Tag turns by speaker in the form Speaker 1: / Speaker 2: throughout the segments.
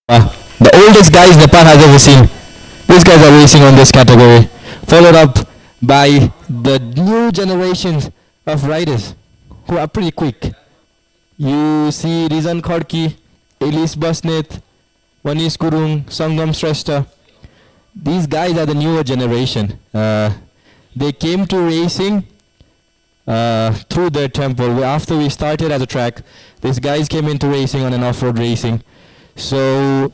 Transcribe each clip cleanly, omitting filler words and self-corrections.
Speaker 1: The oldest guys Nepal has ever seen. These guys are racing on this category, followed up by the new generations of riders who are pretty quick. You see Rizan Khadki, Elise Basnet, Vanis Kurung, Sangam Shrestha. These guys are the newer generation. They came to racing through their temple. After we started as a track, these guys came into racing on an off-road racing. So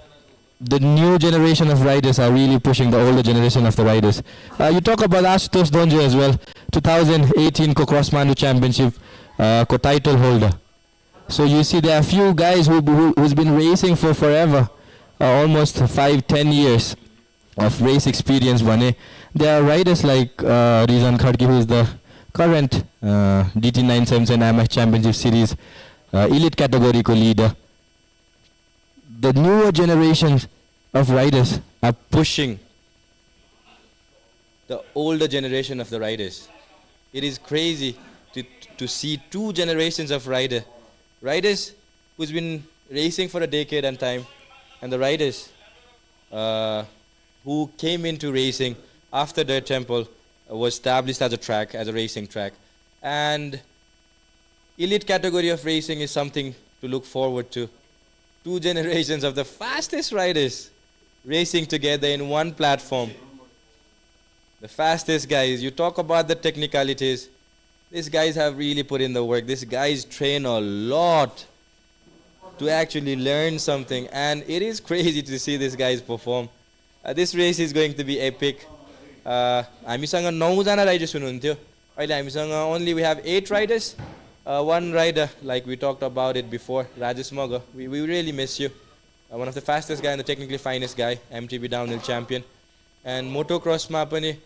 Speaker 1: the new generation of riders are really pushing the older generation of the riders. You talk about Ashutosh Donjo as well, 2018 Cross Mandu Championship co-title holder. So you see there are a few guys who's been racing for forever, almost 5-10 years of race experience. There are riders like Rizan Khadki, who is the current DT977MX Championship Series elite category leader. The newer generations of riders are pushing the older generation of the riders. It is crazy to see two generations of riders who's been racing for a decade and time, and the riders who came into racing after their temple was established as a track, as a racing track. And elite category of racing is something to look forward to. Two generations of the fastest riders racing together in one platform. The fastest guys. You talk about the technicalities. These guys have really put in the work. These guys train a lot to actually learn something. And it is crazy to see these guys perform. This race is going to be epic. हामीसँग 9 जना riders हुनुहुन्थ्यो. अहिले हामीसँग only we have 8 riders. One rider, like we talked about it before, Rajesh Moga. We really miss you. One of the fastest guy and the technically finest guy, MTB downhill champion. And Motocross Mapani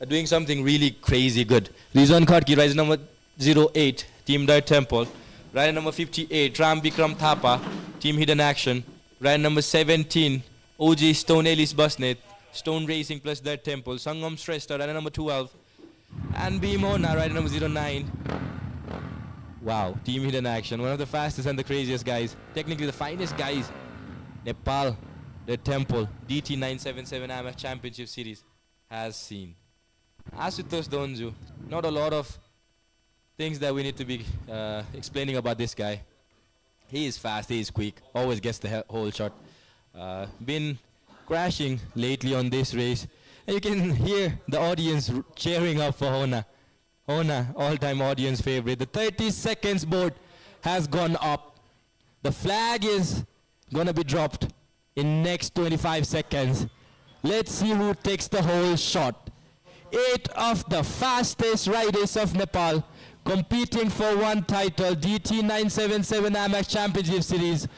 Speaker 1: doing something really crazy good. Rizan Khadki, rider number 08, Team Dirt Temple. Rider number 58, Ram Bikram Thapa, Team Hidden Action. Rider number 17, OG Stone Elise Basnet, Stone Racing plus Dirt Temple. Sangam Shrestha, rider number 12. And Hona, rider number 09. Wow, Team Hidden Action, one of the fastest and the craziest guys. Technically the finest guys. Nepal, the temple, DT977MX Championship Series has seen. Ashutosh Donju, not a lot of things that we need to be explaining about this guy. He is fast, he is quick, always gets the whole shot. Been crashing lately on this race. And you can hear the audience cheering up for Hona. Hona, all-time audience favorite. The 30 seconds board has gone up. The flag is gonna be dropped in next 25 seconds. Let's see who takes the whole shot. 8 of the fastest riders of Nepal competing for one title, DT977MX Championship Series.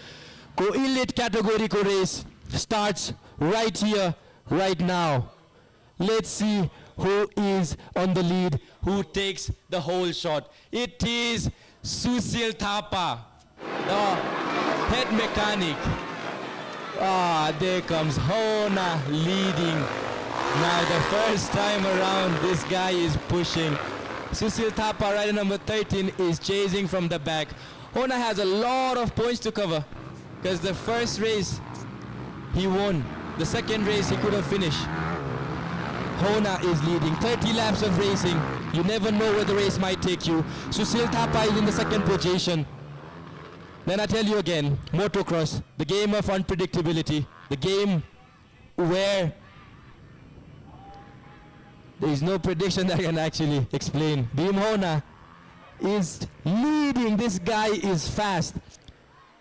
Speaker 1: Co-elite category race starts right here, right now. Let's see who is on the lead, who takes the whole shot. It is Sushil Thapa, the head mechanic. There comes Hona leading. Now the first time around, this guy is pushing. Sushil Thapa, rider number 13, is chasing from the back. Hona has a lot of points to cover because the first race he won. The second race he couldn't finish. Hona is leading. 30 laps of racing. You never know where the race might take you. Sushil Thapa is in the second position. Then I tell you again, motocross, the game of unpredictability, the game where there is no prediction that can actually explain. Hona is leading. This guy is fast.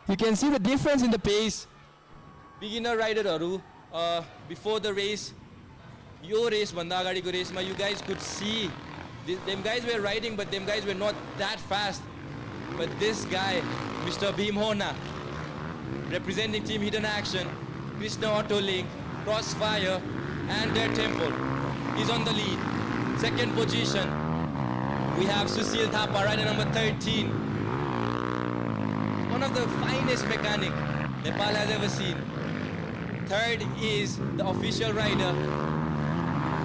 Speaker 1: You can see the difference in the pace. Beginner rider before the race, your race, Bandagadi race, you guys could see them guys were riding, but them guys were not that fast. But this guy, Mr. Hona, representing Team Hidden Action, Krishna Auto Link, Crossfire, and their temple, is on the lead. Second position, we have Sushil Thapa, rider number 13. One of the finest mechanic Nepal has ever seen. Third is the official rider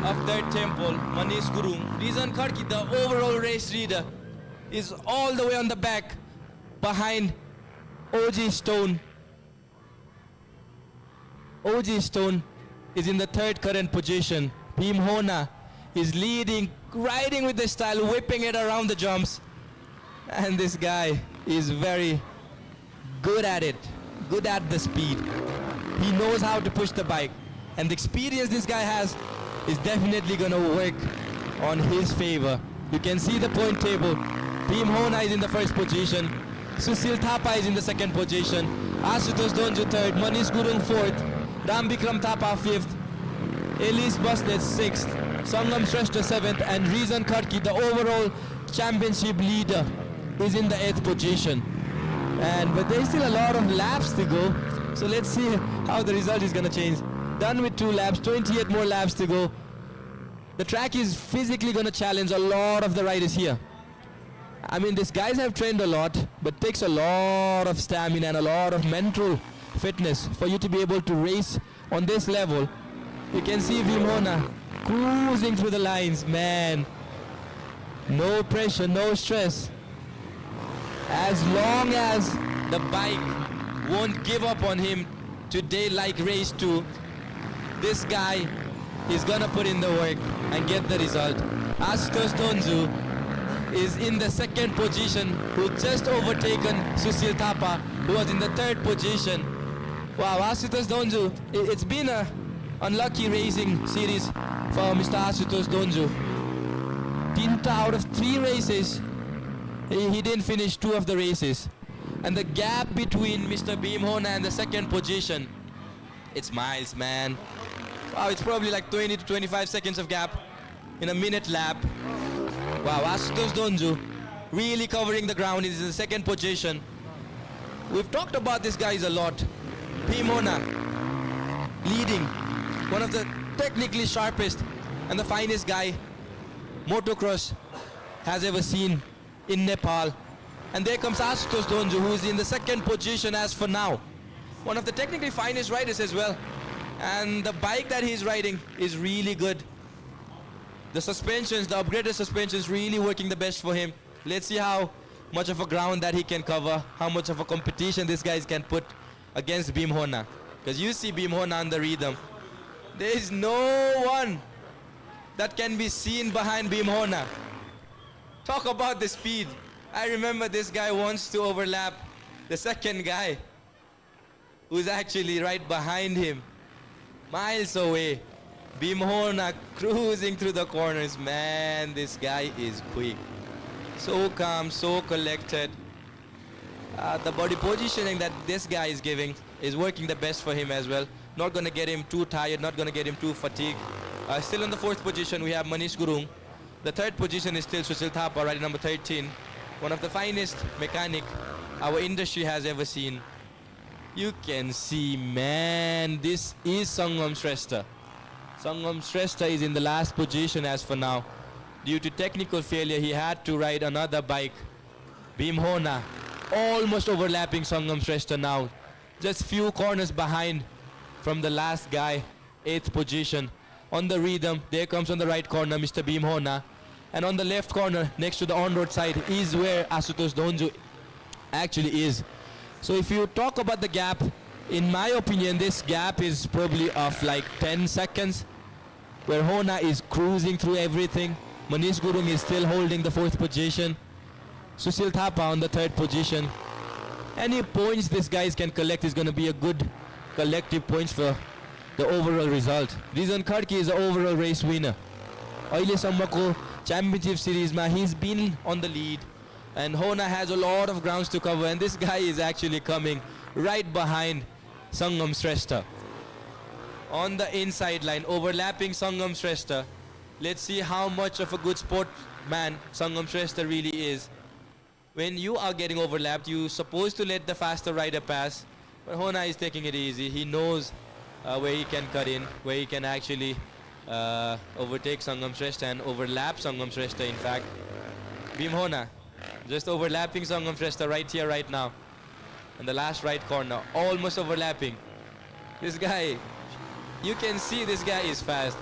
Speaker 1: of their temple, Manish Gurung. Rizan Khadki, the overall race leader, is all the way on the back behind OG Stone. OG Stone is in the third current position. Bhim Hona is leading, riding with the style, whipping it around the jumps. And this guy is very good at it, good at the speed. He knows how to push the bike. And the experience this guy has is definitely going to work on his favor. You can see the point table. Bhim Hona is in the first position. Sushil Thapa is in the second position. Ashutosh Donju third. Manish Gurung fourth. Ram Bikram Thapa fifth. Elise Busnet sixth. Sangam Shrestha seventh. And Rizan Kharki, the overall championship leader, is in the 8th position. But there's still a lot of laps to go. So let's see how the result is going to change. Done with 2 laps, 28 more laps to go. The track is physically going to challenge a lot of the riders here. I mean, these guys have trained a lot, but it takes a lot of stamina and a lot of mental fitness for you to be able to race on this level. You can see Bhim Hona cruising through the lines, man. No pressure, no stress. As long as the bike won't give up on him today like race 2, this guy is gonna put in the work and get the result. Ashutosh Donju is in the 2nd position, who just overtaken Sushil Thapa, who was in the 3rd position. Wow, Ashutosh Donju, it's been a unlucky racing series for Mr. Ashutosh Donju. Tinta out of 3 races, he didn't finish 2 of the races. And the gap between Mr. Bhim Hona and the 2nd position, it's miles, man. Wow, it's probably like 20 to 25 seconds of gap in a minute lap. Wow, Ashutosh Donju really covering the ground. He's in the 2nd position. We've talked about these guys a lot. Bhim Hona leading, one of the technically sharpest and the finest guy motocross has ever seen in Nepal. And there comes Ashutosh Donju, who is in the 2nd position as for now. One of the technically finest riders as well. And the bike that he's riding is really good. The suspensions, the upgraded suspensions, really working the best for him. Let's see how much of a ground that he can cover, how much of a competition these guys can put against Bhim Hona. Because you see Bhim Hona on the rhythm. There is no one that can be seen behind Bhim Hona. Talk about the speed. I remember this guy wants to overlap the 2nd guy, who's actually right behind him, miles away. Bhim Hona cruising through the corners. Man, this guy is quick. So calm, so collected. The body positioning that this guy is giving is working the best for him as well. Not going to get him too tired, not going to get him too fatigued. Still in the 4th position, we have Manish Gurung. The 3rd position is still Sushil Thapa, rider number 13. One of the finest mechanic our industry has ever seen. You can see, man, this is Sangam Shrestha. Sangam Shrestha is in the last position as for now. Due to technical failure, he had to ride another bike. Bhim Hona almost overlapping Sangam Shrestha now. Just few corners behind from the last guy, 8th position. On the rhythm, there comes on the right corner Mr. Bhim Hona. And on the left corner, next to the on-road side, is where Ashutosh Donju actually is. So if you talk about the gap, in my opinion, this gap is probably of like 10 seconds, where Hona is cruising through everything. Manish Gurung is still holding the 4th position. Sushil Thapa on the 3rd position. Any points these guys can collect is going to be a good collective points for the overall result. Rizan Kharki is the overall race winner. Aile sammako Championship Series ma, he's been on the lead. And Hona has a lot of grounds to cover, and this guy is actually coming right behind Sangam Shrestha. On the inside line, overlapping Sangam Shrestha. Let's see how much of a good sportsman Sangam Shrestha really is. When you are getting overlapped, you're supposed to let the faster rider pass. But Hona is taking it easy. He knows where he can cut in, where he can actually overtake Sangam Shrestha and overlap Sangam Shrestha, in fact. Bhim Hona just overlapping Sangam Shrestha right here, right now. And the last right corner, almost overlapping. This guy, you can see this guy is fast.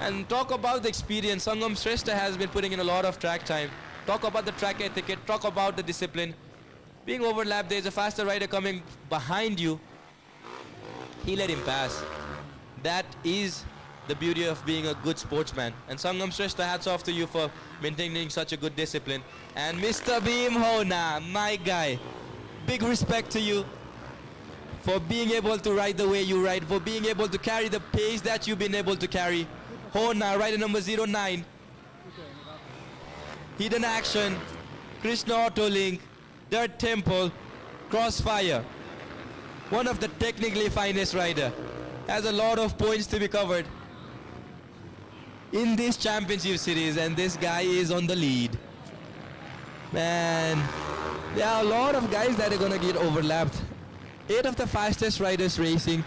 Speaker 1: And talk about the experience. Sangam Shrestha has been putting in a lot of track time. Talk about the track etiquette, talk about the discipline. Being overlapped, there's a faster rider coming behind you. He let him pass. That is the beauty of being a good sportsman. And Sangam Shrestha, hats off to you for maintaining such a good discipline. And Mr. Bhim Hona, my guy, big respect to you for being able to ride the way you ride, for being able to carry the pace that you've been able to carry. Hona, rider number 09. Hidden Action, Krishna Autolink, Dirt Temple, Crossfire. One of the technically finest rider. Has a lot of points to be covered in this championship series, and this guy is on the lead. Man, there are a lot of guys that are gonna get overlapped. 8 of the fastest riders racing.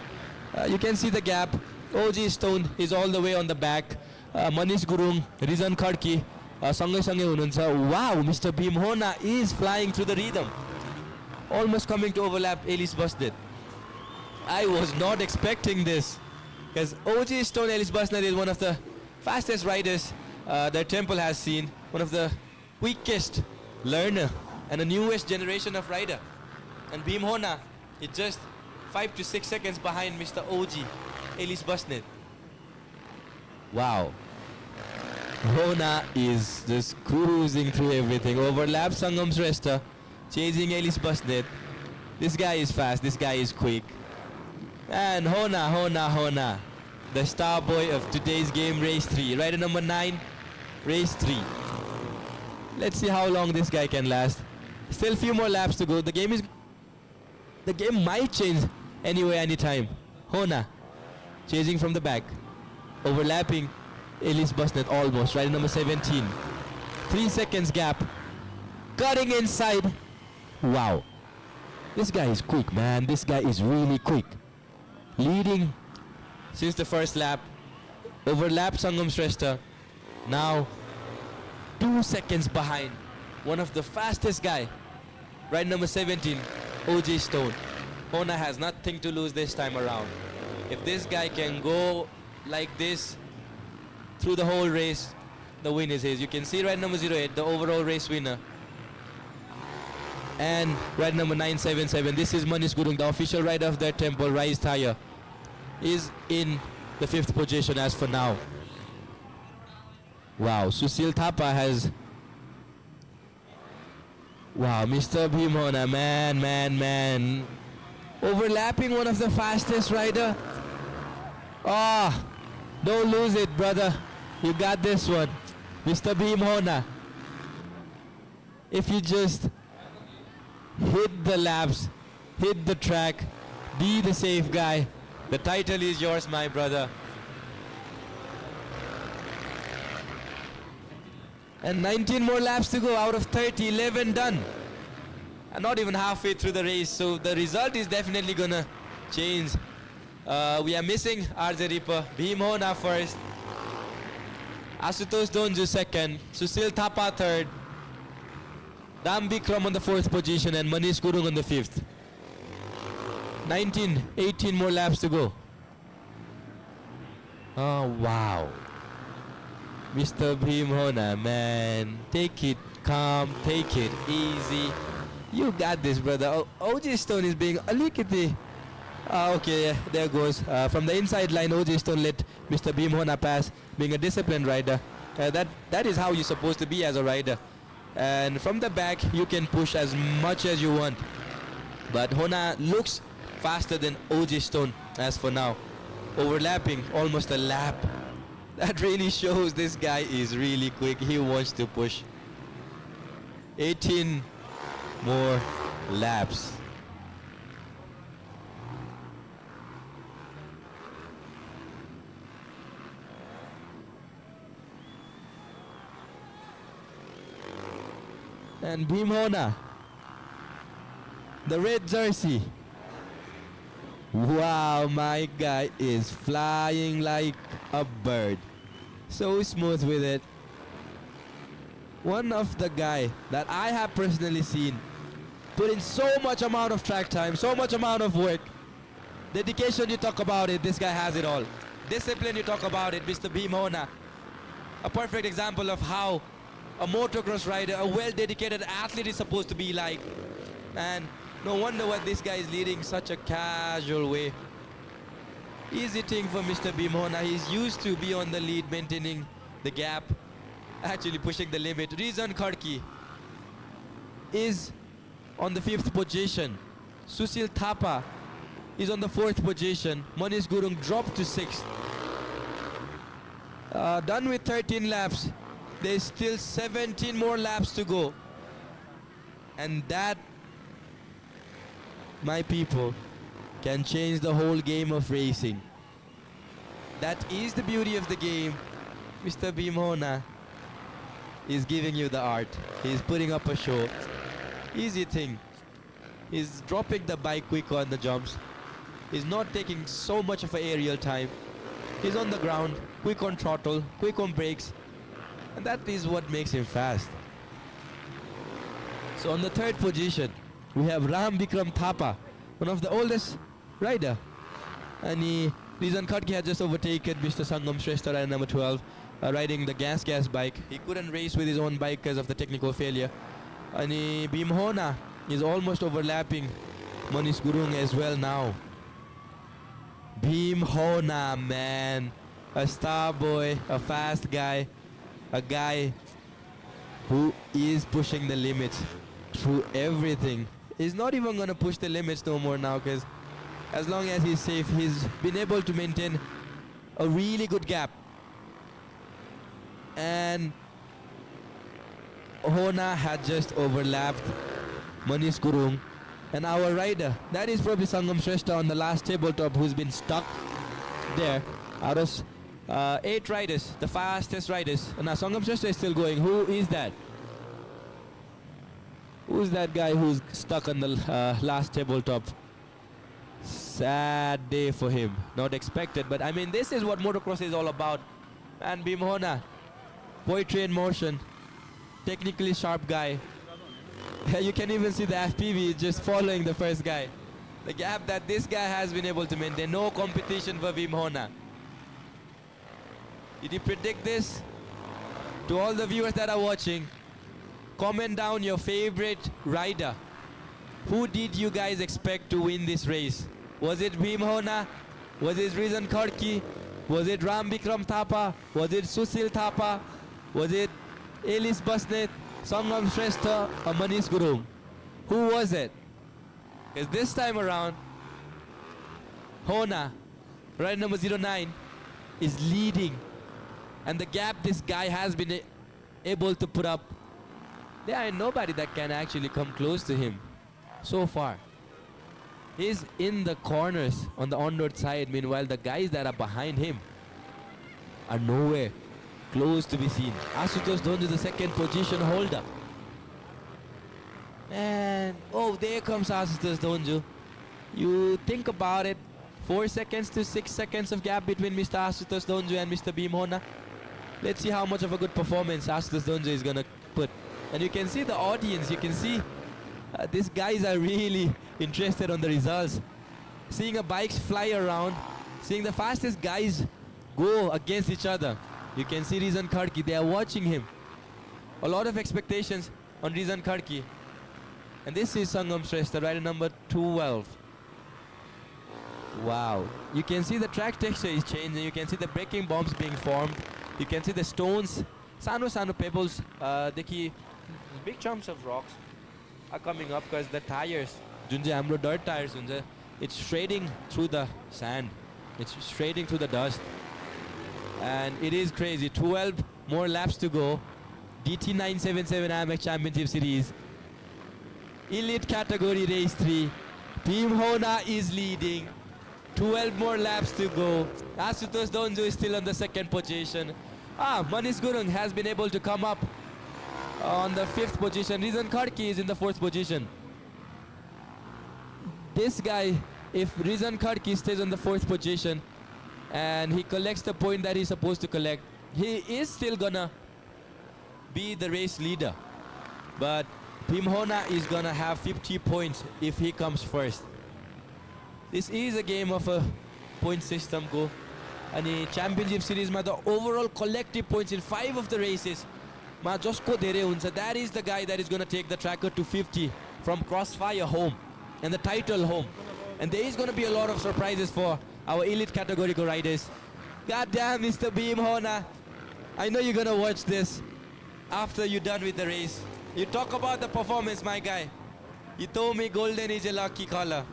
Speaker 1: You can see the gap. OG Stone is all the way on the back. Manish Gurung, Rizan Khadki, Sangai Hununcha. Wow, Mr. Bhim Hona is flying through the rhythm. Almost coming to overlap Elise Busnett. I was not expecting this, because OG Stone Elise Busnett is one of the fastest riders that Temple has seen, one of the quickest learner and the newest generation of rider. And Bhim Hona is just 5 to 6 seconds behind Mr. OG Elise Busnett. Wow. Hona is just cruising through everything. Overlap Sangam Shrestha, chasing Elise Busnett. This guy is fast, this guy is quick. And Hona, the star boy of today's game, race 3. Rider number 9, race 3. Let's see how long this guy can last. Still a few more laps to go. The game might change anyway, anytime. Hona, chasing from the back. Overlapping Elise Busnett almost. Rider number 17. 3 seconds gap. Cutting inside. Wow. This guy is quick, man. This guy is really quick. Leading since the first lap. Overlapped Sangam Shrestha. Now 2 seconds behind one of the fastest guy. Ride number 17, OG Stone. Hona has nothing to lose this time around. If this guy can go like this through the whole race, the win is his. You can see ride number 08, the overall race winner. And ride number 977, this is Manish Gurung, the official rider of that Temple, Rise Tire, is in the 5th position as for now. Wow, Susil Thapa has... Wow, Mr. Bhim Hona, man. Overlapping one of the fastest rider. Ah, don't lose it, brother. You got this one. Mr. Bhim Hona. If you just hit the laps, hit the track, be the safe guy, the title is yours, my brother. And 19 more laps to go out of 30, 11 done. And not even halfway through the race, so the result is definitely gonna change. We are missing RJ Ripper, Bhim Hona first, Asutosh Donju second, Susil Thapa third, Dam Bikram on the 4th position, and Manish Gurung on the 5th. 18 more laps to go. Oh, wow. Mr. Bhim Hona, man. Take it calm, take it easy. You got this, brother. OG Stone is being a lickety. Okay, yeah, there goes. From the inside line, OG Stone let Mr. Bhim Hona pass, being a disciplined rider. That is how you're supposed to be as a rider. And from the back, you can push as much as you want. But Hona looks faster than OG Stone as for now. Overlapping almost a lap. That really shows this guy is really quick. He wants to push. 18 more laps. And Bhim Hona, the red jersey. Wow, my guy is flying like a bird. So smooth with it. One of the guy that I have personally seen put in so much amount of track time, so much amount of work. Dedication, you talk about it, this guy has it all. Discipline, you talk about it, Mr. Bhim Hona. A perfect example of how a motocross rider, a well-dedicated athlete is supposed to be like. And no wonder why this guy is leading such a casual way. Easy thing for Mr. Hona. He's used to be on the lead, maintaining the gap, actually pushing the limit. Rizan Kharki is on the 5th position. Susil Thapa is on the 4th position. Manish Gurung dropped to 6th. Done with 13 laps. There's still 17 more laps to go. And that, my people, can change the whole game of racing. That is the beauty of the game. Mr. Hona is giving you the art. He's putting up a show. Easy thing. He's dropping the bike quick on the jumps. He's not taking so much of an aerial time. He's on the ground, quick on throttle, quick on brakes. And that is what makes him fast. So on the 3rd position, we have Ram Bikram Thapa, one of the oldest rider. And Rizan Kharki had just overtaken Mr. Sangam Shrestha at number 12, riding the gas bike. He couldn't race with his own bike because of the technical failure. And Hona is almost overlapping Manish Gurung as well now. Hona, man, a star boy, a fast guy, a guy who is pushing the limits through everything. He's not even going to push the limits no more now, because as long as he's safe, he's been able to maintain a really good gap. And Hona had just overlapped Manish Gurung. And our rider, that is probably Sangam Shrestha on the last tabletop, who's been stuck there. Out of 8 riders, the fastest riders. And now Sangam Shrestha is still going. Who is that? Who's that guy who's stuck on the last tabletop? Sad day for him. Not expected, but I mean, this is what motocross is all about. And Hona, poetry in motion, technically sharp guy. You can even see the FPV just following the first guy. The gap that this guy has been able to maintain. No competition for Hona. Did you predict this? To all the viewers that are watching, comment down your favorite rider. Who did you guys expect to win this race? Was it Hona? Was it Rizan Kharki? Was it Ram Bikram Thapa? Was it Susil Thapa? Was it Elis Basnet? Sangam Shrestha or Manish Gurung? Who was it? Because this time around, Hona, rider number 09, is leading. And the gap this guy has been able to put up, there ain't nobody that can actually come close to him so far. He's in the corners on the onward side. Meanwhile, the guys that are behind him are nowhere close to be seen. Ashutosh Donju, the 2nd position holder. And oh, there comes Ashutosh Donju. You think about it, 4 seconds to 6 seconds of gap between Mr. Ashutosh Donju and Mr. Hona. Let's see how much of a good performance Ashutosh Donju is gonna put. And you can see the audience. You can see these guys are really interested on the results. Seeing a bikes fly around, seeing the fastest guys go against each other. You can see Rizan Kharki, they are watching him. A lot of expectations on Rizan Kharki. And this is Sangam Shrestha, rider number 12. Wow. You can see the track texture is changing. You can see the braking bombs being formed. You can see the stones, sano pebbles, big chunks of rocks are coming up because the tires, dirt tires, it's shredding through the sand. It's shredding through the dust. And it is crazy. 12 more laps to go. DT977MX Championship Series. Elite category race 3. Hona is leading. 12 more laps to go. Ashutosh Donju is still on the 2nd position. Manish Gurung has been able to come up on the 5th position. Rizan Kharki is in the 4th position. This guy, if Rizan Kharki stays on the 4th position and he collects the point that he's supposed to collect, he is still gonna be the race leader. But Hona is gonna have 50 points if he comes first. This is a game of a point system go. And the Championship Series, the overall collective points in 5 of the races, that is the guy that is gonna take the tracker to 50 from Crossfire home and the title home. And there is gonna be a lot of surprises for our elite category riders. Goddamn, Mr. Beam Hona. I know you're gonna watch this after you're done with the race. You talk about the performance, my guy. You told me golden is a lucky color.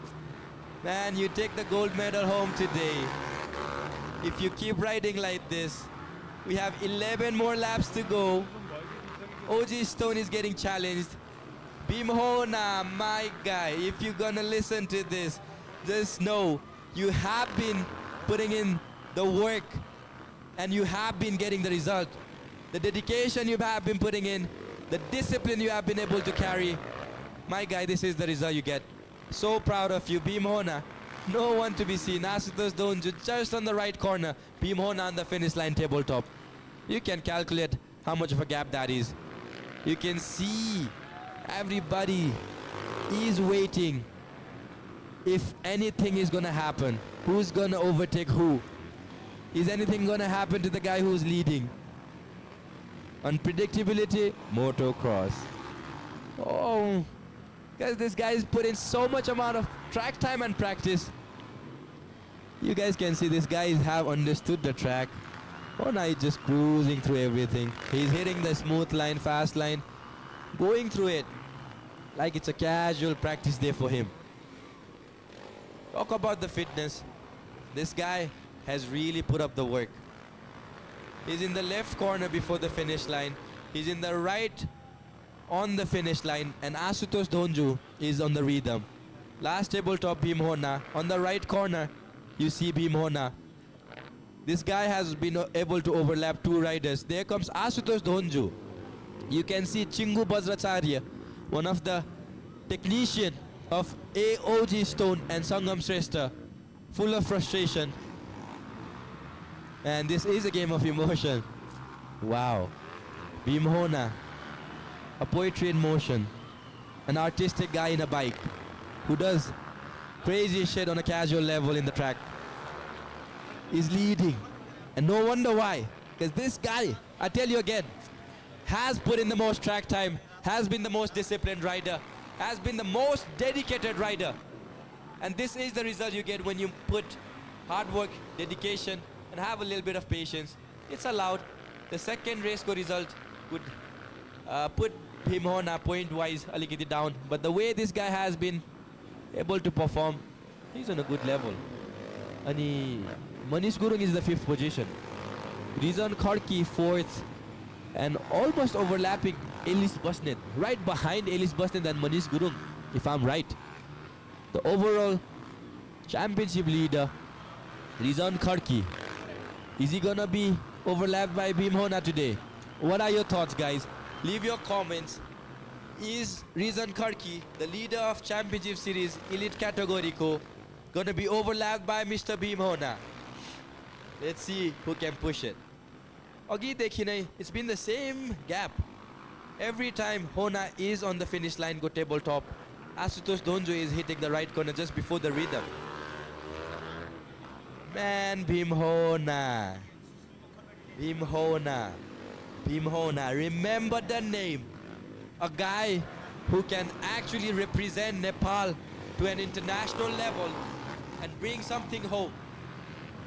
Speaker 1: Man, you take the gold medal home today. If you keep riding like this, we have 11 more laps to go. OG Stone is getting challenged. Beam Hona, my guy, if you're gonna listen to this, just know you have been putting in the work and you have been getting the result. The dedication you have been putting in, the discipline you have been able to carry. My guy, this is the result you get. So proud of you, Beam Hona. No one to be seen. Asutosh Donju just on the right corner. Beam Hona on the finish line tabletop. You can calculate how much of a gap that is. You can see everybody is waiting. If anything is gonna happen, who's gonna overtake who? Is anything gonna happen to the guy who's leading? Unpredictability, motocross. Oh, because this guy is putting so much amount of track time and practice. You guys can see these guys have understood the track. Oh, now he's just cruising through everything. He's hitting the smooth line, fast line, going through it like it's a casual practice day for him. Talk about the fitness. This guy has really put up the work. He's in the left corner before the finish line. He's in the right on the finish line, and Asutosh Donju is on the rhythm. Last tabletop, Beam Hona. On the right corner, you see Beam Hona. This guy has been able to overlap two riders. There comes Asutosh Donju. You can see Chingu Bajracharya, one of the technician of AOG Stone and Sangam Shrestha, full of frustration. And this is a game of emotion. Wow. Beam Hona, a poetry in motion, an artistic guy in a bike who does crazy shit on a casual level in the track, is leading. And no wonder why, because this guy, I tell you again, has put in the most track time, has been the most disciplined rider, has been the most dedicated rider. And this is the result you get when you put hard work, dedication, and have a little bit of patience. It's allowed. The second race score result would put Beam Hona point-wise a little bit down. But the way this guy has been able to perform, he's on a good level. And Manish Gurung is the 5th position. Rizan Kharki 4th. And almost overlapping Elis Busnet. Right behind Elis Busnet and Manish Gurung, if I'm right. The overall championship leader, Rizan Kharki. Is he gonna be overlapped by Beam Hona today? What are your thoughts, guys? Leave your comments. Is Rizan Kharki, the leader of Championship Series Elite Category Ko, gonna be overlapped by Mr. Beam Hona? Let's see who can push it. Agi dekhi it's been the same gap. Every time Hona is on the finish line, go tabletop, Asutosh Donju is hitting the right corner just before the rhythm. Man, Beam Hona. Beam Hona. Beam Hona. Remember the name. A guy who can actually represent Nepal to an international level and bring something home.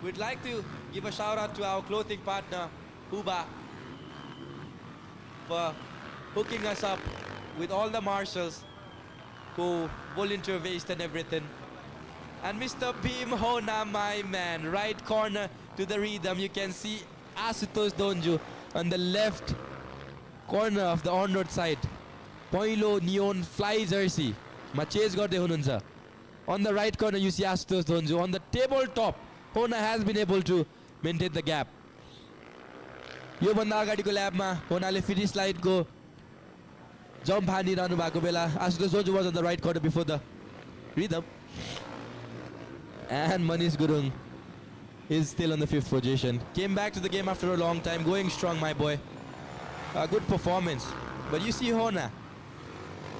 Speaker 1: We'd like to give a shout out to our clothing partner, Huba, for hooking us up with all the marshals who volunteer waste and everything. And Mr. Beam Hona, my man, right corner to the rhythm. You can see Asutosh Donju on the left corner of the on-road side. Poilo neon fly jersey. Chase garte hununcha. On the right corner, you see Asutosh Donju. On the tabletop, Hona has been able to maintain the gap. यो भन्दा अगाडिको ल्याबमा होनाले finish line को jump हानिरहनु भएको बेला Asutosh Donju was on the right corner before the rhythm. And Manish Gurung is still on the 5th position. Came back to the game after a long time, going strong, my boy. A good performance. But you see Hona,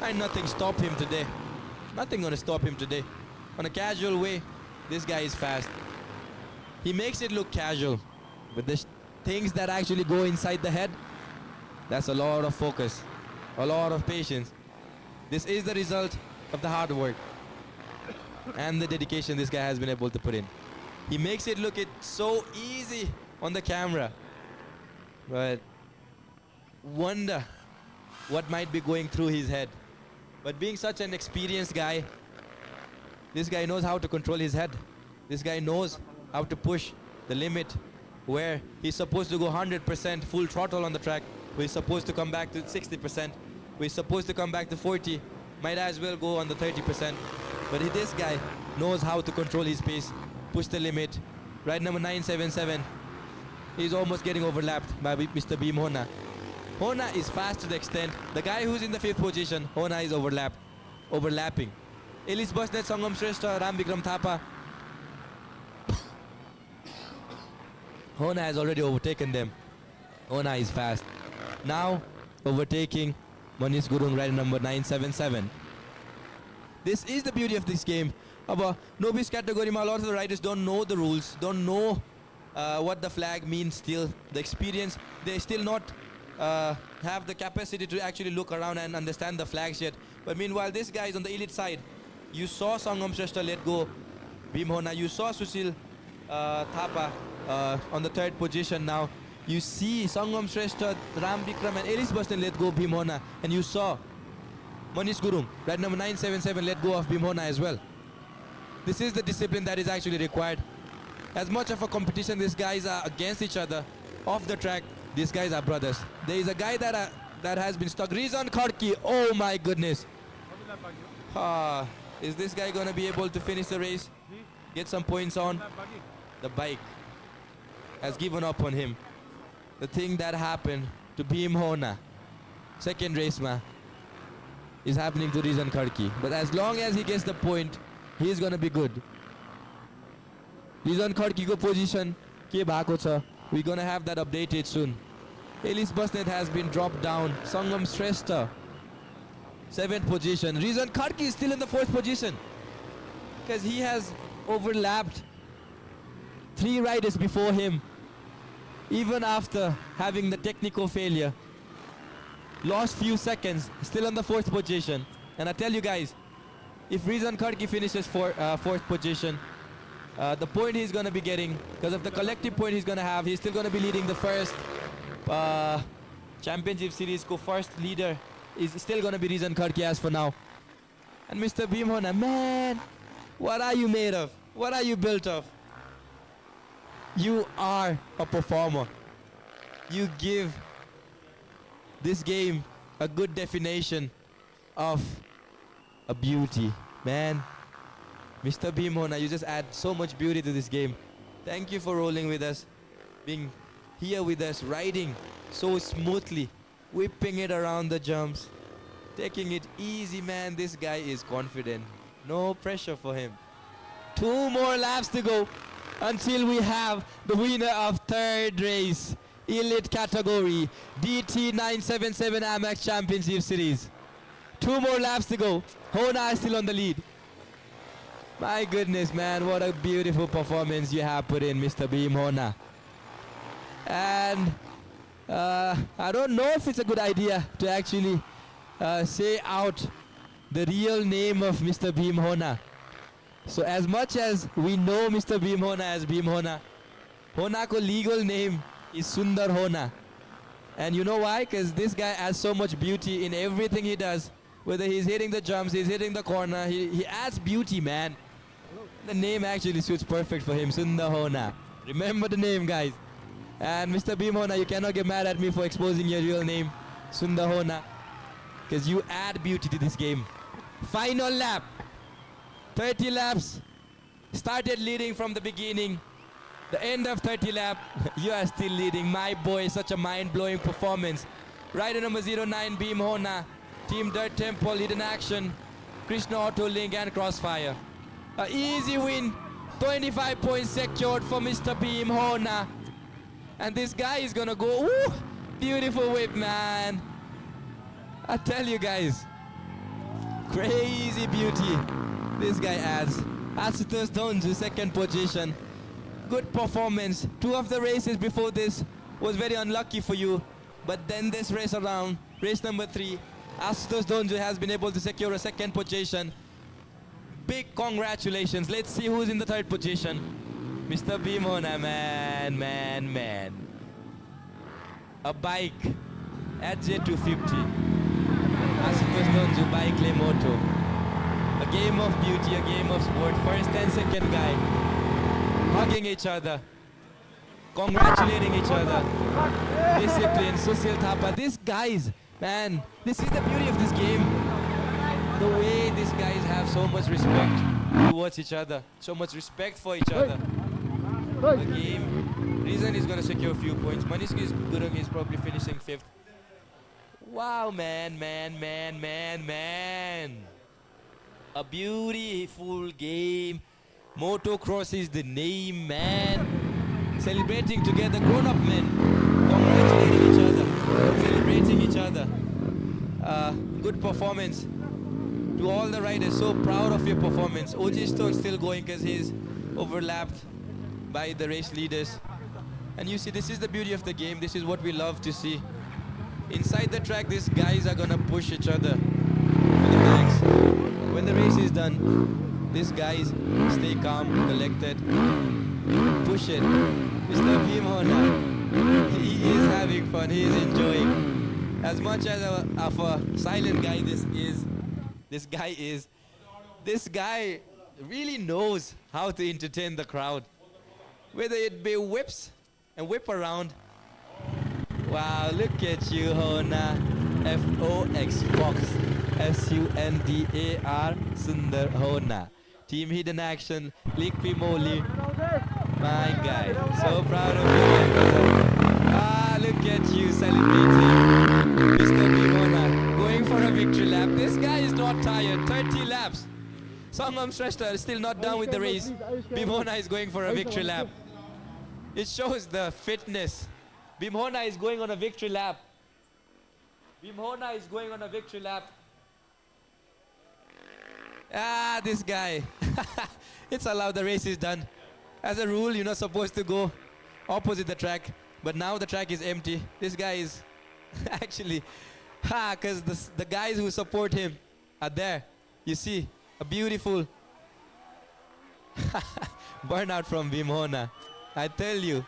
Speaker 1: and nothing stopped him today. Nothing gonna stop him today. On a casual way, this guy is fast. He makes it look casual, but the things that actually go inside the head, that's a lot of focus, a lot of patience. This is the result of the hard work and the dedication this guy has been able to put in. He makes it look so easy on the camera. But wonder what might be going through his head. But being such an experienced guy, this guy knows how to control his head. This guy knows how to push the limit where he's supposed to go 100% full throttle on the track. We're supposed to come back to 60%. We're supposed to come back to 40. Might as well go on the 30%. But this guy knows how to control his pace, push the limit. Ride number 977. He's almost getting overlapped by Mr. Bhim Hona. Hona is fast to the extent. The guy who's in the 5th position, Hona is overlapping. Elise Bosnet, Sangam Shrestha, Rambikram Thapa. Hona has already overtaken them. Hona is fast. Now overtaking Manish Gurung, rider number 977. This is the beauty of this game. About novice category, a lot of the riders don't know the rules, don't know what the flag means still. The experience, they still not have the capacity to actually look around and understand the flags yet. But meanwhile, this guy is on the elite side. You saw Sangam Shrestha let go Bhim Hona. You saw Sushil Thapa on the 3rd position now. You see Sangam Shrestha, Ram Bikram and Elise Boston let go Bhim Hona. And you saw Manish Gurung, ride number 977, let go of Bhim Hona as well. This is the discipline that is actually required. As much of a competition these guys are against each other, off the track, these guys are brothers. There is a guy that has been stuck. Rizan Kharki, oh my goodness. Is this guy going to be able to finish the race? Get some points on? The bike has given up on him. The thing that happened to Bhim Hona, 2nd race is happening to Rizan Kharki. But as long as he gets the point, he is going to be good. Rizan Kharki ko position ke bhako cha. We're going to have that updated soon. Elise Bosnet has been dropped down. Sangam Shrestha, 7th position. Rizan Kharki is still in the 4th position because he has overlapped 3 riders before him. Even after having the technical failure, lost few seconds, still in the 4th position. And I tell you guys, if Rizan Kharki finishes 4th position, the point he's going to be getting, because of the collective point he's going to have, he's still going to be leading the 1st Championship Series. First leader is still going to be Rizan Kharki as for now. And Mr. Bhim Hona, man, what are you made of? What are you built of? You are a performer. You give this game a good definition of a beauty. Man, Mr. Bhim Hona, you just add so much beauty to this game. Thank you for rolling with us, being here with us, riding so smoothly, whipping it around the jumps, taking it easy, man. This guy is confident. No pressure for him. 2 more laps to go until we have the winner of 3rd race, elite category, DT977MX Championship Series. 2 more laps to go. Hona is still on the lead. My goodness, man, what a beautiful performance you have put in, Mr. Bhim Hona. And I don't know if it's a good idea to actually say out the real name of Mr. Bhim Hona. So as much as we know Mr. Bhim Hona as Bhim Hona, Hona's legal name is Sundar Hona. And you know why? Because this guy has so much beauty in everything he does. Whether he's hitting the jumps, he's hitting the corner, he adds beauty, man. The name actually suits perfect for him, Sundar Hona. Remember the name, guys. And Mr. Bhim Hona, you cannot get mad at me for exposing your real name, Sundar Hona, because you add beauty to this game. Final lap. 30 laps. Started leading from the beginning. The end of 30 lap, you are still leading. My boy, such a mind-blowing performance. Rider number 09, Bhim Hona. Team Dirt Temple, Hidden Action, Krishna Auto Link and Crossfire. An easy win. 25 points secured for Mr. Bhim Hona. And this guy is gonna go, ooh, beautiful whip, man. I tell you guys, crazy beauty this guy adds. Asutosh Donju, 2nd position. Good performance. 2 of the races before this was very unlucky for you. But then this race around, race number 3, Asutosh Donju has been able to secure a 2nd position. Big congratulations. Let's see who's in the 3rd position. Mr. Bhim Hona, man. A bike at J250. Ashutosh Donju bike le moto. A game of beauty, a game of sport. First and second guy hugging each other, congratulating each other. Discipline, Sushil Thapa. These guys, man, this is the beauty of this game. The way these guys have so much respect towards each other, so much respect for each other. The game, Reason is going to secure a few points. Manish Gurung is probably finishing 5th. Wow, man. A beautiful game. Motocross is the name, man. Celebrating together, grown-up men. Congratulating each other. Celebrating each other. Good performance. To all the riders, so proud of your performance. OG Stone still going because he's overlapped by the race leaders. And you see, this is the beauty of the game. This is what we love to see. Inside the track, these guys are gonna push each other to the max. When the race is done, these guys stay calm, collected, push it. Mr. Bhim Hona, he is having fun, he is enjoying. As much as of a silent guy this guy really knows how to entertain the crowd. Whether it be whips and whip around. Wow, look at you, Hona. F-O-X, Fox. S-U-N-D-A-R, Sundar Hona. Team Hidden Action, Likpi Moli. My guy, so proud of you. Look at you celebrating. Mr. Bhim Hona going for a victory lap. This guy is not tired, 30 laps. Sangam Shrestha is still not done with the race. Bhim Hona is going for a victory lap. It shows the fitness. Bhim Hona is going on a victory lap. Bhim Hona is going on a victory lap. This guy. It's allowed, the race is done. As a rule, you're not supposed to go opposite the track. But now the track is empty. This guy is actually, because the guys who support him are there. You see, a beautiful burnout from Bhim Hona. I tell you,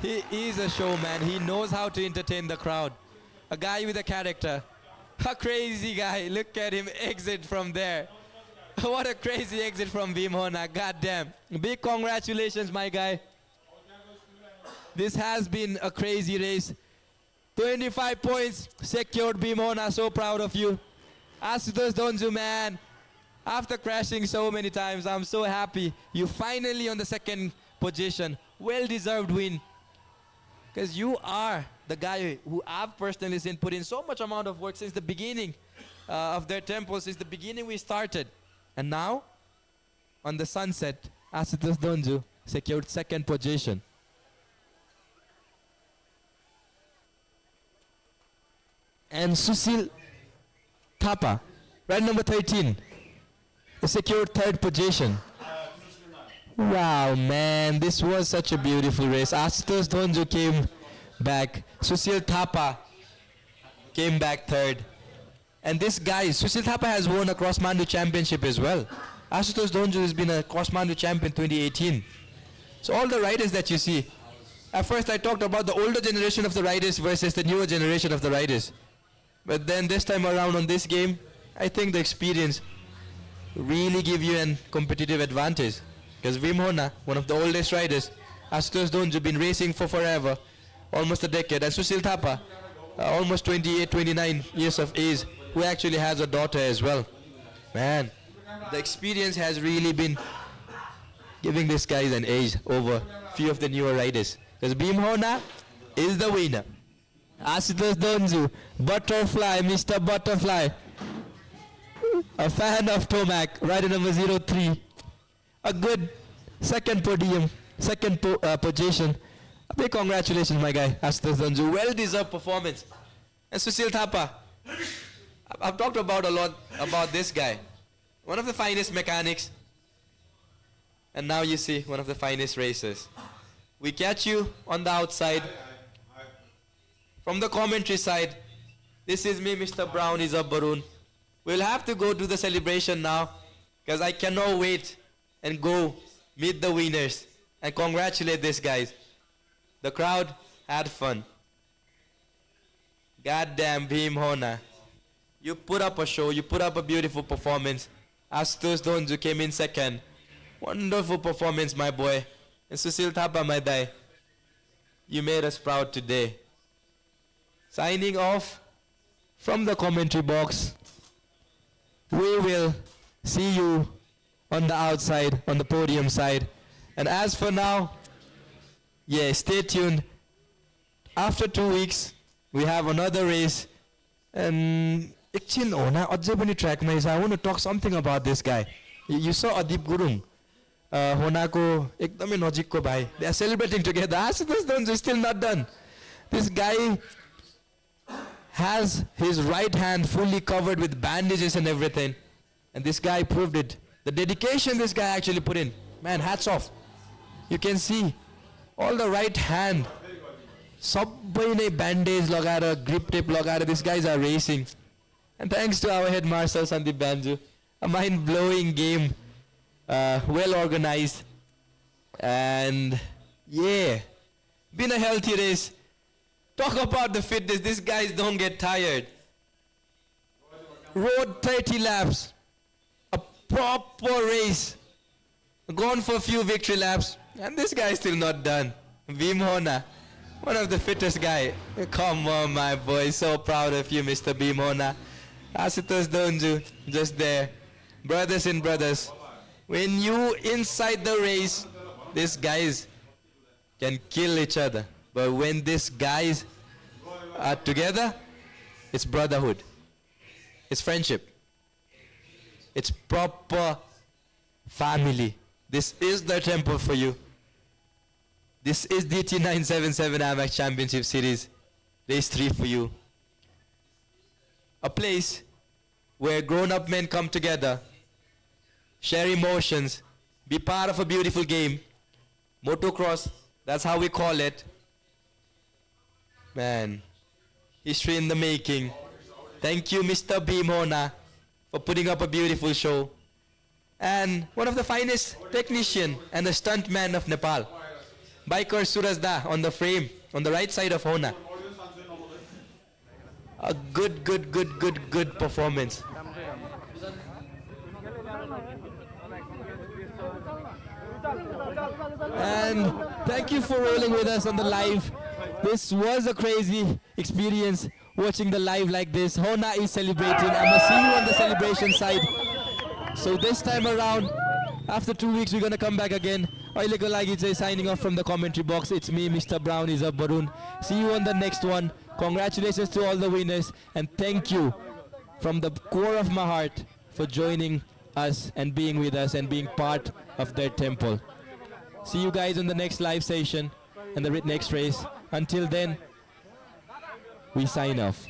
Speaker 1: he is a showman. He knows how to entertain the crowd. A guy with a character. A crazy guy. Look at him exit from there. What a crazy exit from Bhim Hona. God damn. Big congratulations, my guy. This has been a crazy race. 25 points secured, Bhim Hona. So proud of you. Ashutosh Donju, man. After crashing so many times, I'm so happy. You finally on the 2nd position. Well-deserved win. Because you are the guy who I've personally seen put in so much amount of work since the beginning of their tempo, since the beginning we started. And now, on the sunset, Ashutosh Donju secured 2nd position. And Sushil Thapa, ride number 13, secured 3rd position. Wow, man, this was such a beautiful race. Ashutosh Donju came back. Sushil Thapa came back 3rd. And this guy, Sushil Thapa has won a Cross Mandu Championship as well. Ashutosh Donju has been a Cross Mandu champion 2018. So all the riders that you see, at first I talked about the older generation of the riders versus the newer generation of the riders. But then this time around on this game, I think the experience really give you a competitive advantage. Because Bhim Hona, one of the oldest riders, Ashutosh Donju been racing for forever, almost a decade. And Sushil Thapa, almost 28, 29 years of age, who actually has a daughter as well. Man, the experience has really been giving these guys an edge over few of the newer riders. Because Bhim Hona is the winner. Ashutosh Donju, Butterfly, Mr. Butterfly. A fan of Tomac, rider number 03. A good 2nd podium, 2nd position. A big congratulations, my guy, Ashutosh Donju. Well-deserved performance. And Sushil Thapa, I've talked about a lot about this guy. One of the finest mechanics. And now you see, one of the finest racers. We catch you on the outside. From the commentary side, this is me, Mr. Brown, is up Barun. We'll have to go to the celebration now, because I cannot wait and go meet the winners and congratulate these guys. The crowd had fun. Goddamn Bhim Hona. You put up a show, you put up a beautiful performance. Astos Donju came in second. Wonderful performance, my boy. And Susil Thapa, my dai. You made us proud today. Signing off from the commentary box. We will see you on the outside, on the podium side. And as for now, yeah, stay tuned. After 2 weeks, we have another race. And एकछिन Hona अझै पनि ट्र्याकमा छ. I want to talk something about this guy. You saw Adip Gurung, Hona ko एकदमै नजिकको भाइ. They are celebrating together. Ashutosh Donju is still not done. This guy has his right hand fully covered with bandages and everything. And this guy proved it. The dedication this guy actually put in. Man, hats off. You can see all the right hand. Sabai नै bandage लगाएर, grip tape लगाएर, these guys are racing. And thanks to our head marshal Sandeep Banju. A mind-blowing game. Well organized. And yeah, been a healthy race. Talk about the fitness. These guys don't get tired. Rode 30 laps. A proper race. Gone for a few victory laps. And this guy is still not done. Bhim Hona, one of the fittest guy. Come on, my boy. So proud of you, Mr. Bhim Hona. Ashutosh Donju, just there. Brothers and brothers. When you inside the race, these guys can kill each other. But when these guys are together, it's brotherhood. It's friendship. It's proper family. This is the temple for you. This is DT977MX Championship Series, Race 3 for you. A place where grown-up men come together, share emotions, be part of a beautiful game. Motocross, that's how we call it. Man, history in the making. Thank you, Mr. Bhim Hona, for putting up a beautiful show. And one of the finest technician and the stuntman of Nepal, biker Surajda on the frame, on the right side of Hona. A good performance. And thank you for rolling with us on the live. This was a crazy experience watching the live like this. Hona is celebrating. I'm gonna see you on the celebration side. So this time around, after 2 weeks, we're gonna come back again. Ahileको लागि चाहिँ signing off from the commentary box. It's me, Mr. Brown, is up Barun. See you on the next one. Congratulations to all the winners, and thank you from the core of my heart for joining us and being with us and being part of their temple. See you guys on the next live session and the next race. Until then, we sign off.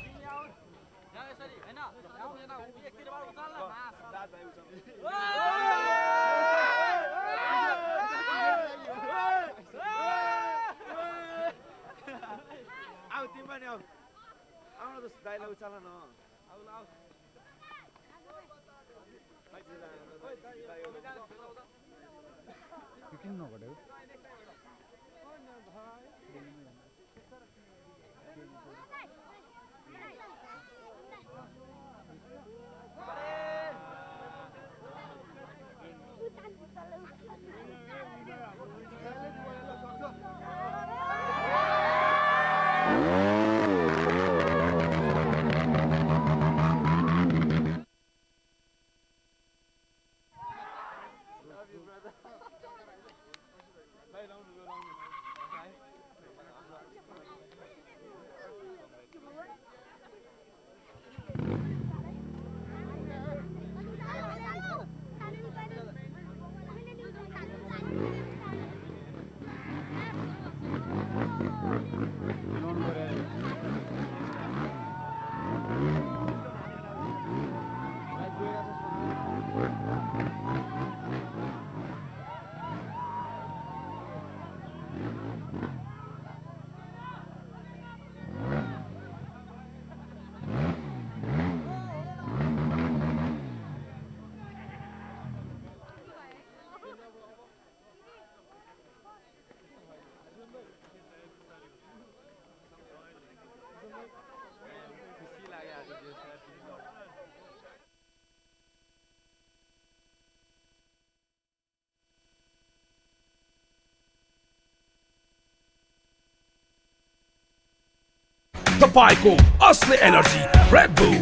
Speaker 2: तपाईको असली energy red bull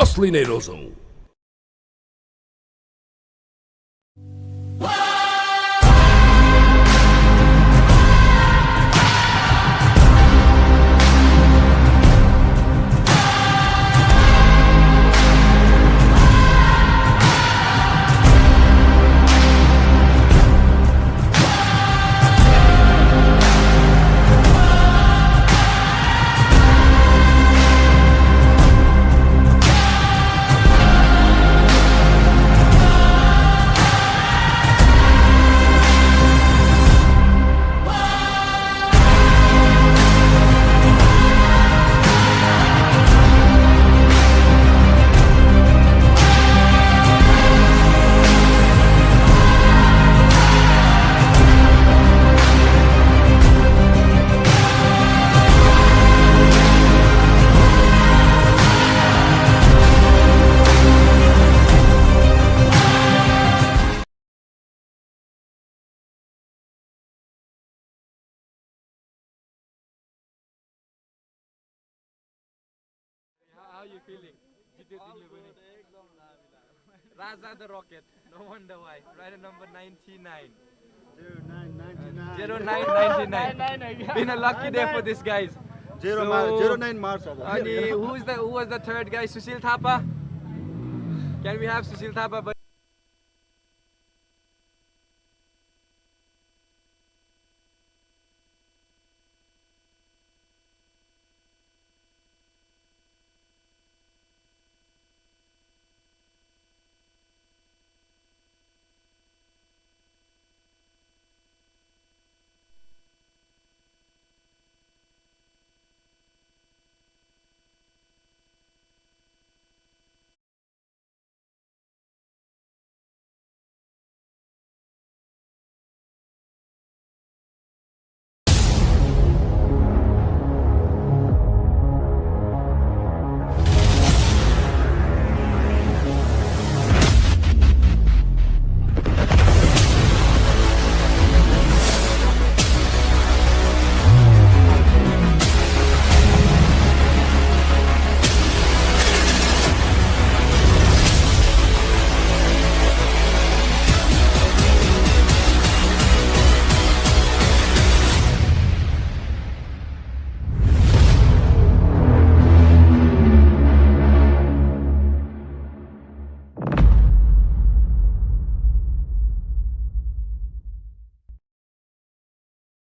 Speaker 2: असली नै रोजौं।
Speaker 1: How are you feeling? Raza the Rocket. No wonder why. Rider number 99. 0999. Been a lucky day for these guys.
Speaker 3: 09 March.
Speaker 1: Who was the third guy? Sushil Thapa? Can we have Sushil Thapa?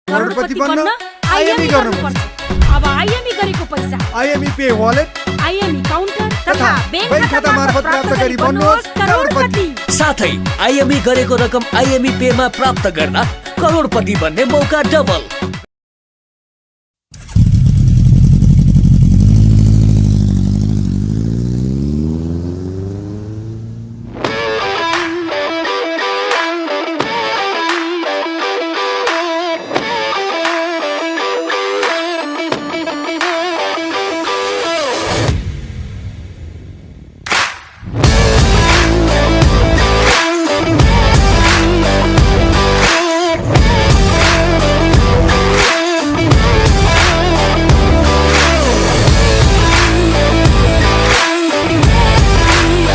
Speaker 4: करोडपति बन्न IME गर्नुपर्छ। अब IME गरेको पैसा
Speaker 3: IME Pay wallet
Speaker 4: IME counter तथा bank खाता मार्फत
Speaker 3: प्राप्त गरी बन्नुहोस् करोडपति।
Speaker 5: साथै आईएमई गरेको रकम IME Pay मा प्राप्त गर्न करोडपति बन्ने मौका डबल।